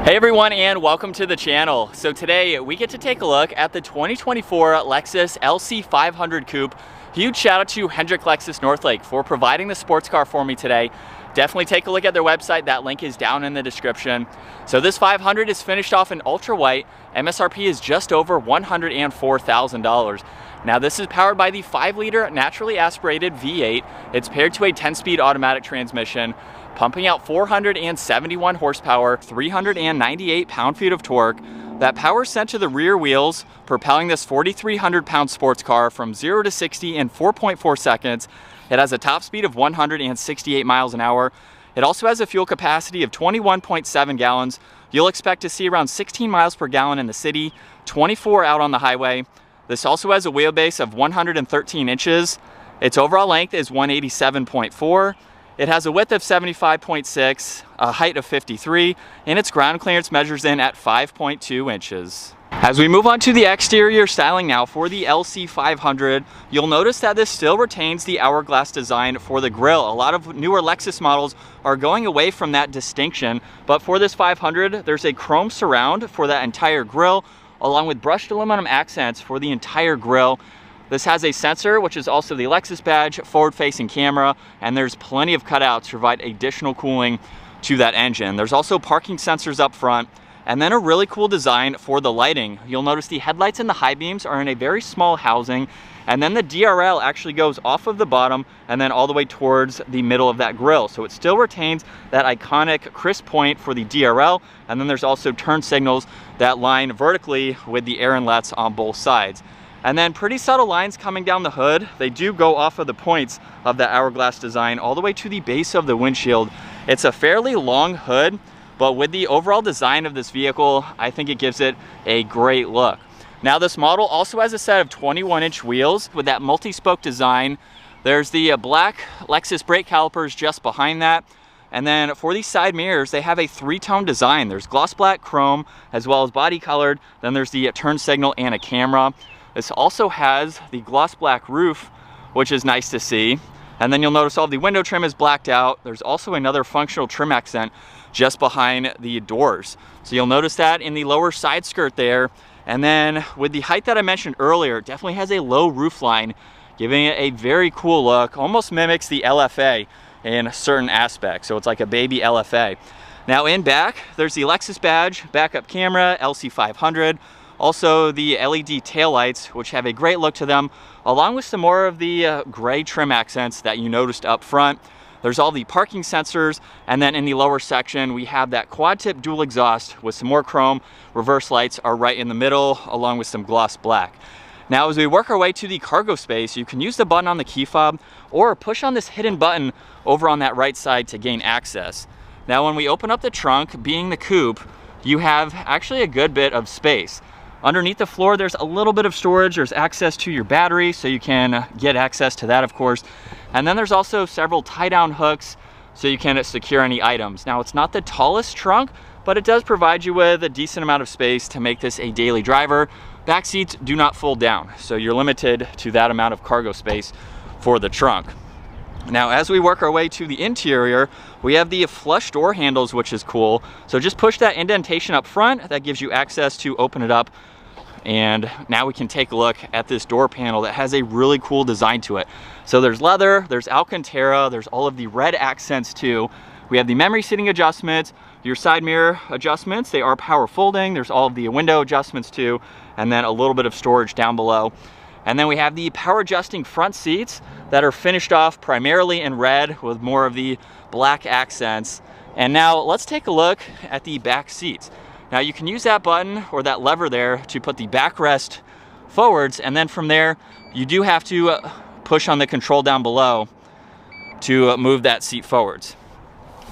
Hey everyone, and welcome to the channel. So today we get to take a look at the 2024 Lexus LC500 Coupe. Huge shout out to Hendrick Lexus Northlake for providing the sports car for me today. Definitely take a look at their website. That link is down in the description. So this 500 is finished off in ultra white. MSRP is just over $104,000. Now this is powered by the 5-liter naturally aspirated V8. It's paired to a 10-speed automatic transmission, pumping out 471 horsepower, 398 pound-feet of torque. That power is sent to the rear wheels, propelling this 4,300-pound sports car from 0 to 60 in 4.4 seconds. It has a top speed of 168 miles an hour. It also has a fuel capacity of 21.7 gallons. You'll expect to see around 16 miles per gallon in the city, 24 out on the highway. This also has a wheelbase of 113 inches. Its overall length is 187.4. It has a width of 75.6, a height of 53, and its ground clearance measures in at 5.2 inches. As we move on to the exterior styling now for the LC500, you'll notice that this still retains the hourglass design for the grille. A lot of newer Lexus models are going away from that distinction, but for this 500, there's a chrome surround for that entire grille, along with brushed aluminum accents for the entire grille. This has a sensor, which is also the Lexus badge, forward-facing camera, and there's plenty of cutouts to provide additional cooling to that engine. There's also parking sensors up front, and then a really cool design for the lighting. You'll notice the headlights and the high beams are in a very small housing, and then the DRL actually goes off of the bottom and then all the way towards the middle of that grille. So it still retains that iconic crisp point for the DRL, and then there's also turn signals that line vertically with the air inlets on both sides. And then pretty subtle lines coming down the hood. They do go off of the points of the hourglass design all the way to the base of the windshield. It's a fairly long hood, but with the overall design of this vehicle, I think it gives it a great look. Now this model also has a set of 21-inch wheels with that multi-spoke design. There's the black Lexus brake calipers just behind that. And then for these side mirrors, they have a 3-tone design. There's gloss black, chrome, as well as body colored. Then there's the turn signal and a camera. This also has the gloss black roof, which is nice to see. And then you'll notice all the window trim is blacked out. There's also another functional trim accent just behind the doors. So you'll notice that in the lower side skirt there. And then with the height that I mentioned earlier, it definitely has a low roof line, giving it a very cool look. Almost mimics the LFA in certain aspects. So it's like a baby LFA. Now in back, there's the Lexus badge, backup camera, LC500. Also the LED taillights, which have a great look to them, along with some more of the gray trim accents that you noticed up front. There's all the parking sensors, and then in the lower section, we have that quad tip dual exhaust with some more chrome. Reverse lights are right in the middle, along with some gloss black. Now, as we work our way to the cargo space, you can use the button on the key fob or push on this hidden button over on that right side to gain access. Now, when we open up the trunk, being the coupe, you have actually a good bit of space. Underneath the floor, there's a little bit of storage. There's access to your battery, so you can get access to that, of course. And then there's also several tie-down hooks, so you can secure any items. Now, it's not the tallest trunk, but it does provide you with a decent amount of space to make this a daily driver. Back seats do not fold down, so you're limited to that amount of cargo space for the trunk. Now, as we work our way to the interior, we have the flush door handles, which is cool. So just push that indentation up front. That gives you access to open it up. And now we can take a look at this door panel that has a really cool design to it. So there's leather, there's Alcantara, there's all of the red accents too. We have the memory seating adjustments, your side mirror adjustments. They are power folding. There's all of the window adjustments too, and then a little bit of storage down below. And then we have the power adjusting front seats that are finished off primarily in red with more of the black accents. And now let's take a look at the back seats. Now you can use that button or that lever there to put the backrest forwards, and then from there you do have to push on the control down below to move that seat forwards.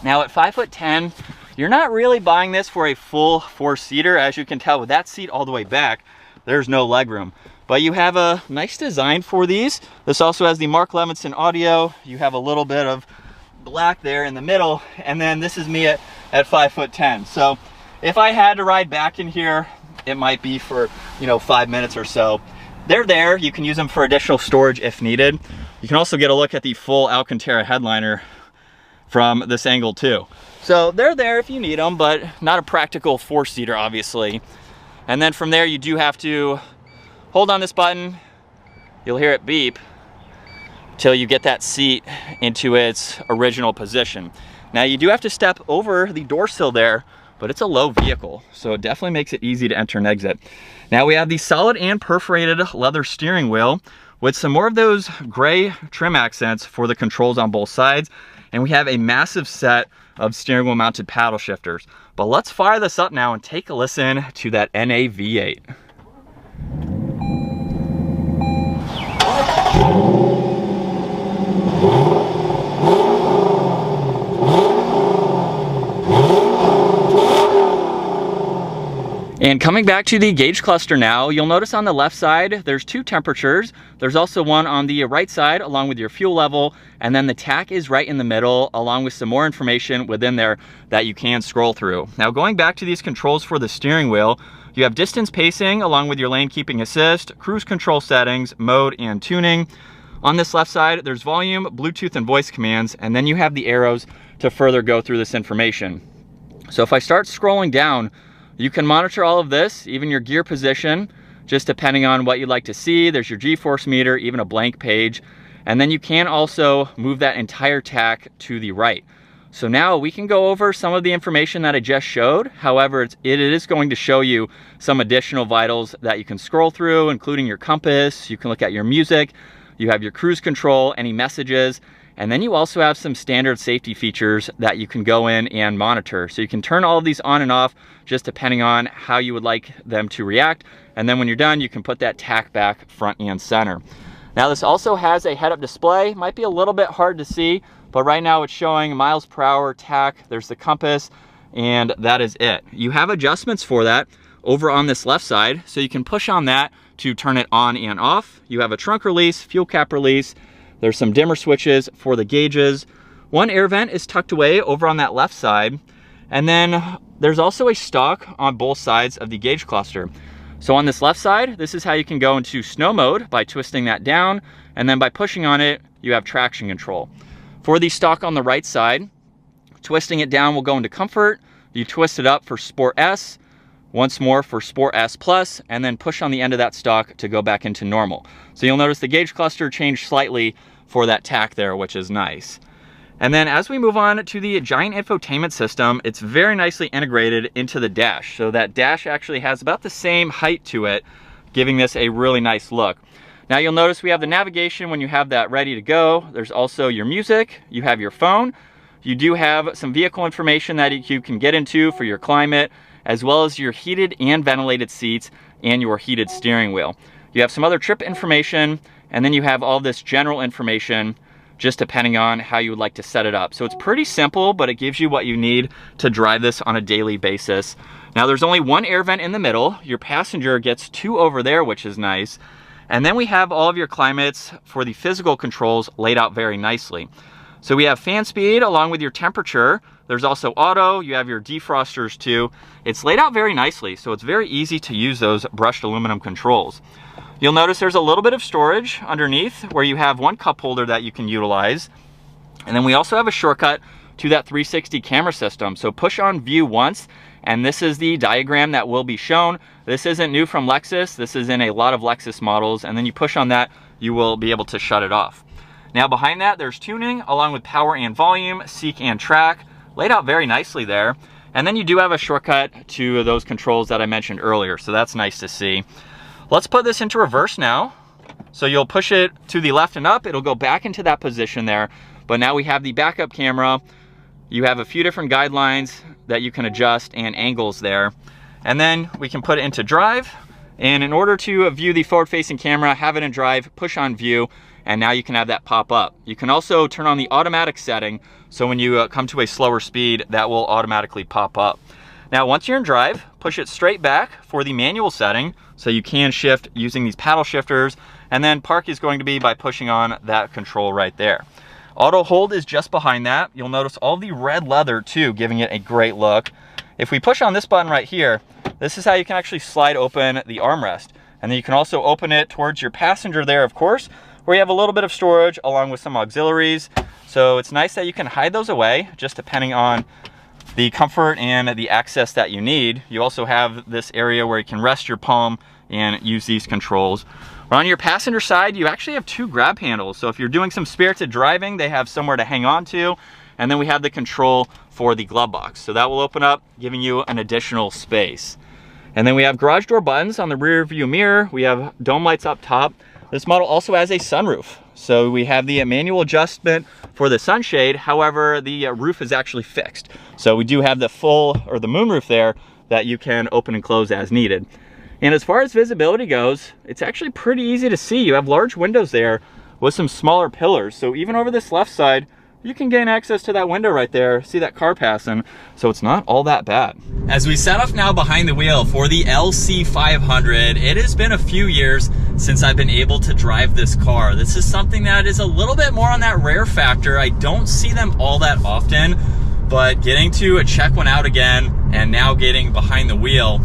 Now at 5'10", you're not really buying this for a full 4-seater. As you can tell with that seat all the way back, there's no legroom. But you have a nice design for these. This also has the Mark Levinson audio. You have a little bit of black there in the middle, and then this is me at 5'10". So if I had to ride back in here, it might be for 5 minutes or so. They're there. You can use them for additional storage if needed. You can also get a look at the full Alcantara headliner from this angle too. So they're there if you need them, but not a practical 4-seater, obviously. And then from there, you do have to hold on this button. You'll hear it beep till you get that seat into its original position. Now you do have to step over the door sill there, but it's a low vehicle, so it definitely makes it easy to enter and exit. Now we have the solid and perforated leather steering wheel with some more of those gray trim accents for the controls on both sides. And we have a massive set of steering wheel mounted paddle shifters. But let's fire this up now and take a listen to that NA V8. And coming back to the gauge cluster now, you'll notice on the left side, there's 2 temperatures. There's also one on the right side along with your fuel level, and then the tach is right in the middle along with some more information within there that you can scroll through. Now going back to these controls for the steering wheel, you have distance pacing along with your lane keeping assist, cruise control settings, mode, and tuning. On this left side, there's volume, Bluetooth, and voice commands, and then you have the arrows to further go through this information. So if I start scrolling down, you can monitor all of this, even your gear position, just depending on what you'd like to see. There's your G-force meter, even a blank page. And then you can also move that entire tach to the right. So now we can go over some of the information that I just showed. However, it is going to show you some additional vitals that you can scroll through, including your compass. You can look at your music. You have your cruise control, any messages. And then you also have some standard safety features that you can go in and monitor. So you can turn all of these on and off just depending on how you would like them to react. And then when you're done, you can put that tach back front and center. Now this also has a head-up display. Might be a little bit hard to see, but right now it's showing miles per hour, tach, there's the compass, and that is it. You have adjustments for that over on this left side, so you can push on that to turn it on and off. You have a trunk release, fuel cap release. There's some dimmer switches for the gauges. One air vent is tucked away over on that left side. And then there's also a stalk on both sides of the gauge cluster. So on this left side, this is how you can go into snow mode by twisting that down. And then by pushing on it, you have traction control. For the stalk on the right side, twisting it down will go into comfort. You twist it up for Sport S, once more for Sport S Plus, and then push on the end of that stalk to go back into normal. So you'll notice the gauge cluster changed slightly for that tach there, which is nice. And then as we move on to the giant infotainment system, it's very nicely integrated into the dash. So that dash actually has about the same height to it, giving this a really nice look. Now you'll notice we have the navigation when you have that ready to go. There's also your music, you have your phone. You do have some vehicle information that you can get into for your climate, as well as your heated and ventilated seats and your heated steering wheel. You have some other trip information, and then you have all this general information just depending on how you would like to set it up. So it's pretty simple, but it gives you what you need to drive this on a daily basis. Now there's only one air vent in the middle. Your passenger gets 2 over there, which is nice. And then we have all of your climates for the physical controls laid out very nicely. So we have fan speed along with your temperature. There's also auto, you have your defrosters too. It's laid out very nicely, so it's very easy to use those brushed aluminum controls. You'll notice there's a little bit of storage underneath where you have one cup holder that you can utilize. And then we also have a shortcut to that 360 camera system. So push on view once, and this is the diagram that will be shown. This isn't new from Lexus. This is in a lot of Lexus models. And then you push on that, you will be able to shut it off. Now behind that, there's tuning along with power and volume, seek and track, laid out very nicely there. And then you do have a shortcut to those controls that I mentioned earlier. So that's nice to see. Let's put this into reverse now. So you'll push it to the left and up, it'll go back into that position there. But now we have the backup camera. You have a few different guidelines that you can adjust and angles there. And then we can put it into drive. And in order to view the forward-facing camera, have it in drive, push on view, and now you can have that pop up. You can also turn on the automatic setting, so when you come to a slower speed, that will automatically pop up. Now, once you're in drive, push it straight back for the manual setting, so you can shift using these paddle shifters, and then park is going to be by pushing on that control right there. Auto hold is just behind that. You'll notice all the red leather too, giving it a great look. If we push on this button right here, this is how you can actually slide open the armrest. And then you can also open it towards your passenger there, of course, where you have a little bit of storage along with some auxiliaries. So it's nice that you can hide those away, just depending on the comfort and the access that you need. You also have this area where you can rest your palm and use these controls. On your passenger side, you actually have 2 grab handles. So if you're doing some spirited driving, they have somewhere to hang on to. And then we have the control for the glove box. So that will open up, giving you an additional space. And then we have garage door buttons on the rear view mirror. We have dome lights up top. This model also has a sunroof. So we have the manual adjustment for the sunshade. However, the roof is actually fixed. So we do have the full, or the moonroof there, that you can open and close as needed. And as far as visibility goes, it's actually pretty easy to see. You have large windows there with some smaller pillars. So even over this left side, you can gain access to that window right there, see that car passing, so it's not all that bad. As we set off now behind the wheel for the LC500, it has been a few years since I've been able to drive this car. This is something that is a little bit more on that rare factor. I don't see them all that often, but getting to check one out again and now getting behind the wheel,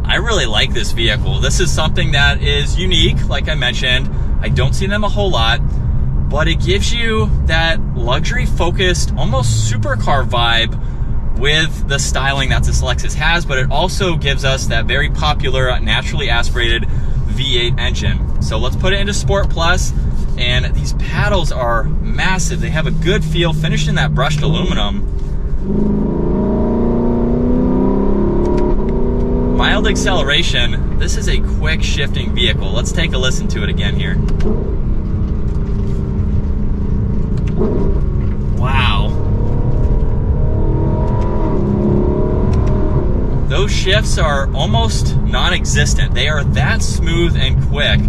I really like this vehicle. This is something that is unique, like I mentioned. I don't see them a whole lot, but it gives you that luxury-focused, almost supercar vibe with the styling that this Lexus has, but it also gives us that very popular, naturally aspirated V8 engine. So let's put it into Sport Plus, and these paddles are massive. They have a good feel, finished in that brushed aluminum. Mild acceleration. This is a quick shifting vehicle. Let's take a listen to it again here. Wow. Those shifts are almost non-existent. They are that smooth and quick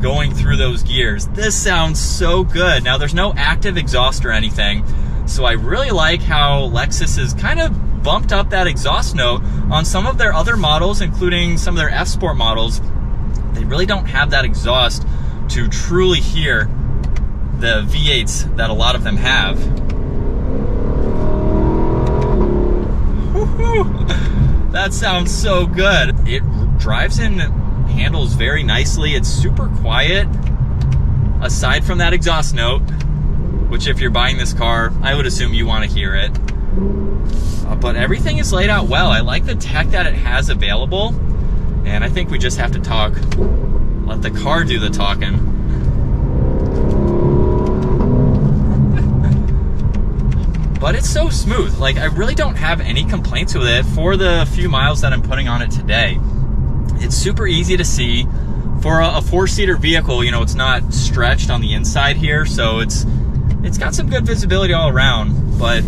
going through those gears. This sounds so good. Now there's no active exhaust or anything, so I really like how Lexus has kind of bumped up that exhaust note. On some of their other models, including some of their F-Sport models, they really don't have that exhaust to truly hear the V8s that a lot of them have. Woo-hoo. That sounds so good. It drives and handles very nicely. It's super quiet, aside from that exhaust note, which if you're buying this car, I would assume you want to hear it. But everything is laid out well. I like the tech that it has available, and I think we just have to talk. Let the car do the talking. But it's so smooth. Like, I really don't have any complaints with it for the few miles that I'm putting on it today. It's super easy to see. For a 4-seater vehicle, you know, it's not stretched on the inside here, so it's got some good visibility all around. But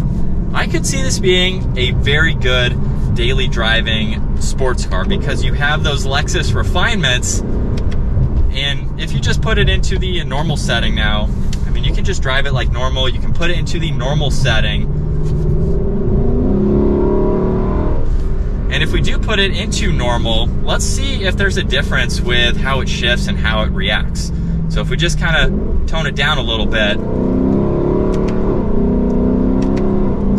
I could see this being a very good daily driving sports car because you have those Lexus refinements, and if you just put it into the normal setting now, I mean, you can just drive it like normal. You can put it into the normal setting. And if we do put it into normal, let's see if there's a difference with how it shifts and how it reacts. So if we just kind of tone it down a little bit,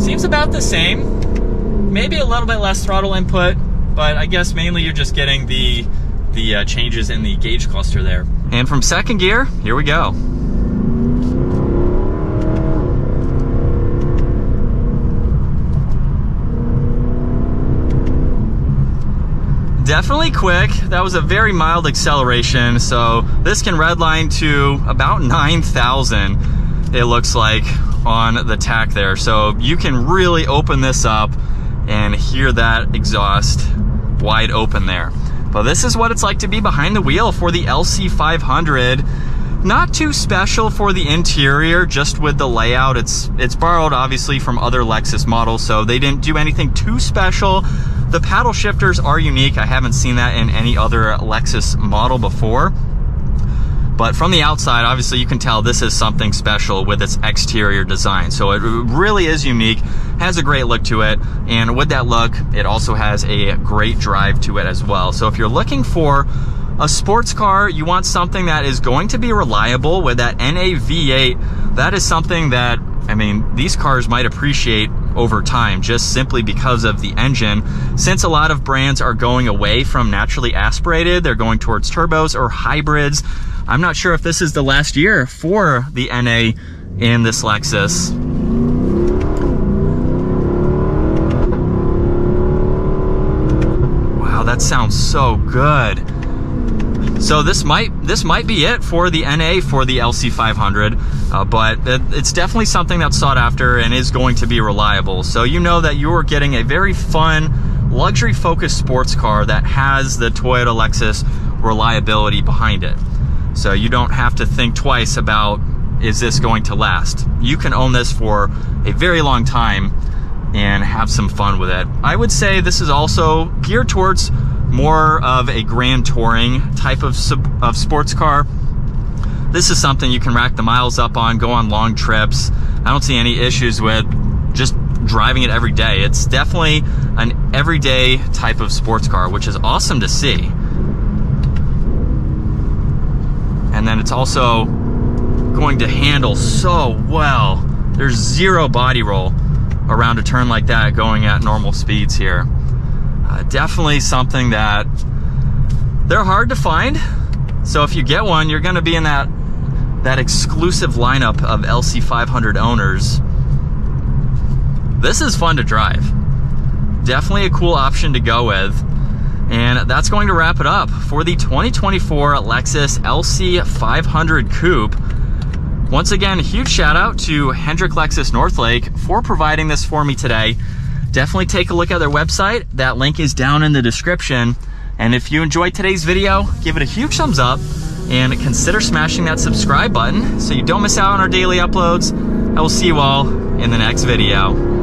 seems about the same. Maybe a little bit less throttle input, but I guess mainly you're just getting the changes in the gauge cluster there. And from second gear, here we go. Definitely quick. That was a very mild acceleration. So this can redline to about 9,000, it looks like, on the tack there. So you can really open this up and hear that exhaust wide open there. But this is what it's like to be behind the wheel for the LC500. Not too special for the interior, just with the layout. It's borrowed obviously from other Lexus models, so they didn't do anything too special. The paddle shifters are unique. I haven't seen that in any other Lexus model before. But from the outside, obviously you can tell this is something special with its exterior design. So it really is unique, has a great look to it, and with that look, it also has a great drive to it as well. So if you're looking for a sports car, you want something that is going to be reliable with that NA V8, that is something that, I mean, these cars might appreciate over time just simply because of the engine. Since a lot of brands are going away from naturally aspirated, they're going towards turbos or hybrids. I'm not sure if this is the last year for the NA in this Lexus. Wow, that sounds so good. So this might be it for the NA for the LC500, but it's definitely something that's sought after and is going to be reliable. So you know that you're getting a very fun, luxury-focused sports car that has the Toyota Lexus reliability behind it. So you don't have to think twice about, is this going to last? You can own this for a very long time and have some fun with it. I would say this is also geared towards more of a grand touring type of sports car. This is something you can rack the miles up on, go on long trips. I don't see any issues with just driving it every day. It's definitely an everyday type of sports car, which is awesome to see. And then it's also going to handle so well. There's zero body roll around a turn like that going at normal speeds here. Definitely something that they're hard to find. So if you get one, you're going to be in that exclusive lineup of LC500 owners. This is fun to drive. Definitely a cool option to go with. And that's going to wrap it up for the 2024 Lexus LC500 Coupe. Once again, a huge shout out to Hendrick Lexus Northlake for providing this for me today. Definitely take a look at their website. That link is down in the description. And if you enjoyed today's video, give it a huge thumbs up and consider smashing that subscribe button so you don't miss out on our daily uploads. I will see you all in the next video.